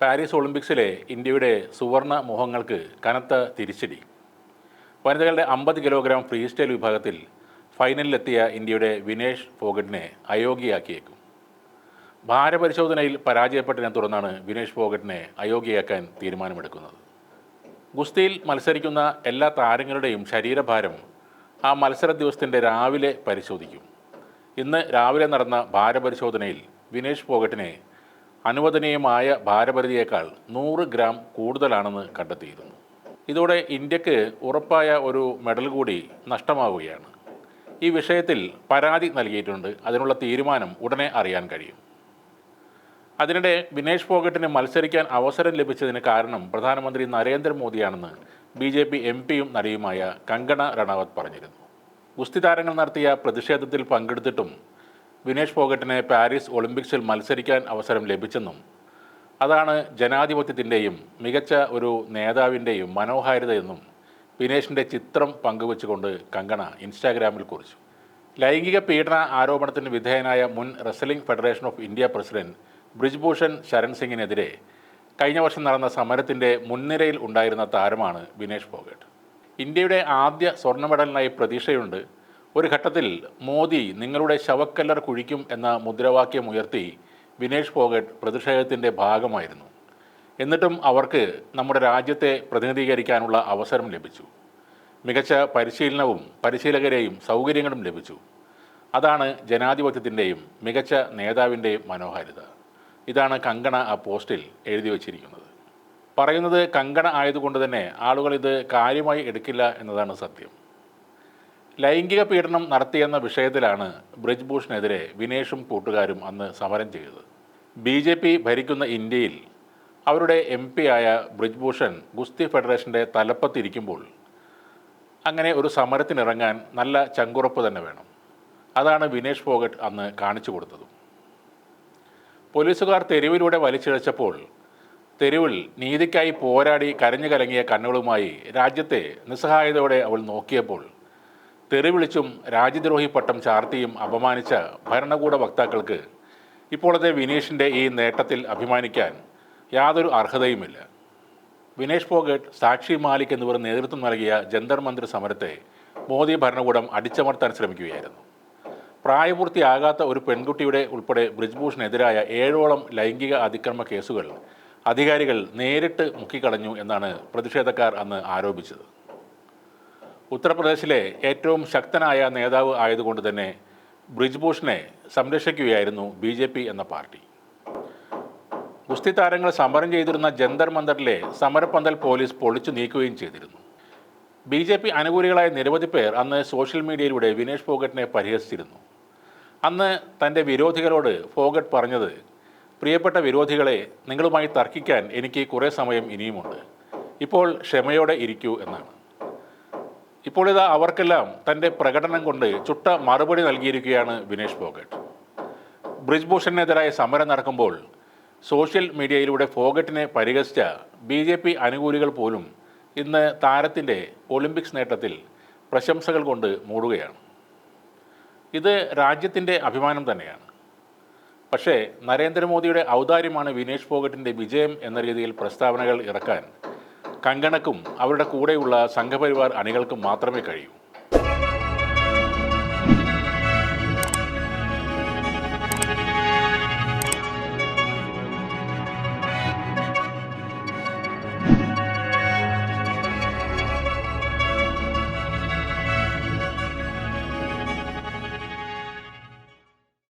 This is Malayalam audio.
പാരീസ് ഒളിമ്പിക്സിലെ ഇന്ത്യയുടെ സുവർണ മോഹങ്ങൾക്ക് കനത്ത തിരിച്ചടി. വനിതകളുടെ 50 കിലോഗ്രാം ഫ്രീ സ്റ്റൈൽ വിഭാഗത്തിൽ ഫൈനലിലെത്തിയ ഇന്ത്യയുടെ വിനേഷ് ഫോഗട്ടിനെ അയോഗ്യയാക്കിയേക്കും. ഭാരപരിശോധനയിൽ പരാജയപ്പെട്ടതിനെ തുടർന്നാണ് വിനേഷ് ഫോഗട്ടിനെ അയോഗ്യയാക്കാൻ തീരുമാനമെടുക്കുന്നത്. ഗുസ്തിയിൽ മത്സരിക്കുന്ന എല്ലാ താരങ്ങളുടെയും ശരീരഭാരം ആ മത്സര ദിവസത്തിൻ്റെ രാവിലെ പരിശോധിക്കും. ഇന്ന് രാവിലെ നടന്ന ഭാരപരിശോധനയിൽ വിനേഷ് ഫോഗട്ടിനെ അനുവദനീയമായ ഭാരപരിധിയേക്കാൾ 100 ഗ്രാം കൂടുതലാണെന്ന് കണ്ടെത്തിയിരുന്നു. ഇതോടെ ഇന്ത്യക്ക് ഉറപ്പായ ഒരു മെഡൽ കൂടി നഷ്ടമാവുകയാണ്. ഈ വിഷയത്തിൽ പരാതി നൽകിയിട്ടുണ്ട്. അതിനുള്ള തീരുമാനം ഉടനെ അറിയാൻ കഴിയും. അതിനിടെ വിനേഷ് ഫോഗട്ടിന് മത്സരിക്കാൻ അവസരം ലഭിച്ചതിന് കാരണം പ്രധാനമന്ത്രി നരേന്ദ്രമോദിയാണെന്ന് BJP MP-യും നടിയുമായ കങ്കണ റണാവത്ത് പറഞ്ഞിരുന്നു. ഗുസ്തി താരങ്ങൾ നടത്തിയ പ്രതിഷേധത്തിൽ പങ്കെടുത്തിട്ടും വിനേഷ് ഫോഗട്ടിന് പാരീസ് ഒളിമ്പിക്സിൽ മത്സരിക്കാൻ അവസരം ലഭിച്ചെന്നും അതാണ് ജനാധിപത്യത്തിൻ്റെയും മികച്ച ഒരു നേതാവിൻ്റെയും മനോഹാരിതയെന്നും വിനേഷിൻ്റെ ചിത്രം പങ്കുവച്ചുകൊണ്ട് കങ്കണ ഇൻസ്റ്റാഗ്രാമിൽ കുറിച്ചു. ലൈംഗിക പീഡന ആരോപണത്തിന് വിധേയനായ മുൻ wrestling federation of India president Brij Bhushan Sharan സിംഗിനെതിരെ കഴിഞ്ഞ വർഷം നടന്ന സമരത്തിൻ്റെ മുൻനിരയിൽ ഉണ്ടായിരുന്ന താരമാണ് വിനേഷ് ഫോഗട്ട്. ഇന്ത്യയുടെ ആദ്യ സ്വർണ്ണ മെഡലിനായി പ്രതീക്ഷയുണ്ട്. ഒരു ഘട്ടത്തിൽ മോദി നിങ്ങളുടെ ശവക്കല്ലർ കുഴിക്കും എന്ന മുദ്രാവാക്യം ഉയർത്തി വിനേഷ് ഫോഗട്ട് പ്രതിഷേധത്തിൻ്റെ ഭാഗമായിരുന്നു. എന്നിട്ടും അവർക്ക് നമ്മുടെ രാജ്യത്തെ പ്രതിനിധീകരിക്കാനുള്ള അവസരം ലഭിച്ചു. മികച്ച പരിശീലനവും പരിശീലകരെയും സൗകര്യങ്ങളും ലഭിച്ചു. അതാണ് ജനാധിപത്യത്തിൻ്റെയും മികച്ച നേതാവിൻ്റെയും മനോഹാരിത. ഇതാണ് കങ്കണ ആ പോസ്റ്റിൽ എഴുതി വച്ചിരിക്കുന്നത്. പറയുന്നത് കങ്കണ ആയതുകൊണ്ട് തന്നെ ആളുകൾ ഇത് കാര്യമായി എടുക്കില്ല എന്നതാണ് സത്യം. ലൈംഗിക പീഡനം നടത്തിയെന്ന വിഷയത്തിലാണ് ബ്രിജ്ഭൂഷണെതിരെ വിനേഷും കൂട്ടുകാരും അന്ന് സമരം ചെയ്തത്. BJP ഭരിക്കുന്ന ഇന്ത്യയിൽ അവരുടെ MP ആയ ബ്രിജ്ഭൂഷൺ ഗുസ്തി ഫെഡറേഷൻ്റെ തലപ്പത്തിരിക്കുമ്പോൾ അങ്ങനെ ഒരു സമരത്തിനിറങ്ങാൻ നല്ല ചങ്കുറപ്പ് തന്നെ വേണം. അതാണ് വിനേഷ് ഫോഗട്ട് അന്ന് കാണിച്ചു കൊടുത്തതും. പോലീസുകാർ തെരുവിലൂടെ വലിച്ചിഴച്ചപ്പോൾ തെരുവിൽ നീതിക്കായി പോരാടി കരഞ്ഞു കലങ്ങിയ കണ്ണുകളുമായി രാജ്യത്തെ നിസ്സഹായതയോടെ അവൾ നോക്കിയപ്പോൾ തെറിവിളിച്ചും രാജ്യദ്രോഹി പട്ടം ചാർത്തിയും അപമാനിച്ച ഭരണകൂട വക്താക്കൾക്ക് ഇപ്പോഴത്തെ വിനേഷിൻ്റെ ഈ നേട്ടത്തിൽ അഭിമാനിക്കാൻ യാതൊരു അർഹതയുമില്ല. വിനേഷ് ഫോഗട്ട്, സാക്ഷി മാലിക് എന്നിവർ നേതൃത്വം നൽകിയ ജന്തർ മന്ദിർ സമരത്തെ മോദി ഭരണകൂടം അടിച്ചമർത്താൻ ശ്രമിക്കുകയായിരുന്നു. പ്രായപൂർത്തിയാകാത്ത ഒരു പെൺകുട്ടിയുടെ ഉൾപ്പെടെ ബ്രിജ്ഭൂഷണെതിരായ 7ഓളം ലൈംഗിക അതിക്രമ കേസുകൾ അധികാരികൾ നേരിട്ട് മുക്കിക്കളഞ്ഞു എന്നാണ് പ്രതിഷേധക്കാർ അന്ന് ആരോപിച്ചത്. ഉത്തർപ്രദേശിലെ ഏറ്റവും ശക്തനായ നേതാവ് ആയതുകൊണ്ട് തന്നെ ബ്രിജ്ഭൂഷണെ സംരക്ഷിക്കുകയായിരുന്നു BJP എന്ന പാർട്ടി. ഗുസ്തി താരങ്ങൾ സമരം ചെയ്തിരുന്ന ജന്തർ മന്ദറിലെ സമരപ്പന്തൽ പോലീസ് പൊളിച്ചു നീക്കുകയും ചെയ്തിരുന്നു. BJP അനുകൂലികളായ നിരവധി പേർ അന്ന് സോഷ്യൽ മീഡിയയിലൂടെ വിനേഷ് ഫോഗട്ടിനെ പരിഹസിച്ചിരുന്നു. അന്ന് തൻ്റെ വിരോധികളോട് ഫോഗട്ട് പറഞ്ഞത്, പ്രിയപ്പെട്ട വിരോധികളെ, നിങ്ങളുമായി തർക്കിക്കാൻ എനിക്ക് കുറേ സമയം ഇനിയുമുണ്ട്. ഇപ്പോൾ ക്ഷമയോടെ ഇരിക്കൂ എന്നാണ്. ഇപ്പോൾ ഇതാ അവർക്കെല്ലാം തൻ്റെ പ്രകടനം കൊണ്ട് ചുട്ട മറുപടി നൽകിയിരിക്കുകയാണ് വിനേഷ് ഫോഗട്ട്. ബ്രിജ്ഭൂഷണെതിരായ സമരം നടക്കുമ്പോൾ സോഷ്യൽ മീഡിയയിലൂടെ ഫോഗട്ടിനെ പരിഹസിച്ച BJP അനുകൂലികൾ പോലും ഇന്ന് താരത്തിൻ്റെ ഒളിമ്പിക്സ് നേട്ടത്തിൽ പ്രശംസകൾ കൊണ്ട് മൂടുകയാണ്. ഇത് രാജ്യത്തിൻ്റെ അഭിമാനം തന്നെയാണ്. പക്ഷേ നരേന്ദ്രമോദിയുടെ ഔദാര്യമാണ് വിനേഷ് ഫോഗട്ടിൻ്റെ വിജയം എന്ന രീതിയിൽ പ്രസ്താവനകൾ ഇറക്കാൻ കങ്കണക്കും അവരുടെ കൂടെയുള്ള സംഘപരിവാർ അണികൾക്കും മാത്രമേ കഴിയൂ.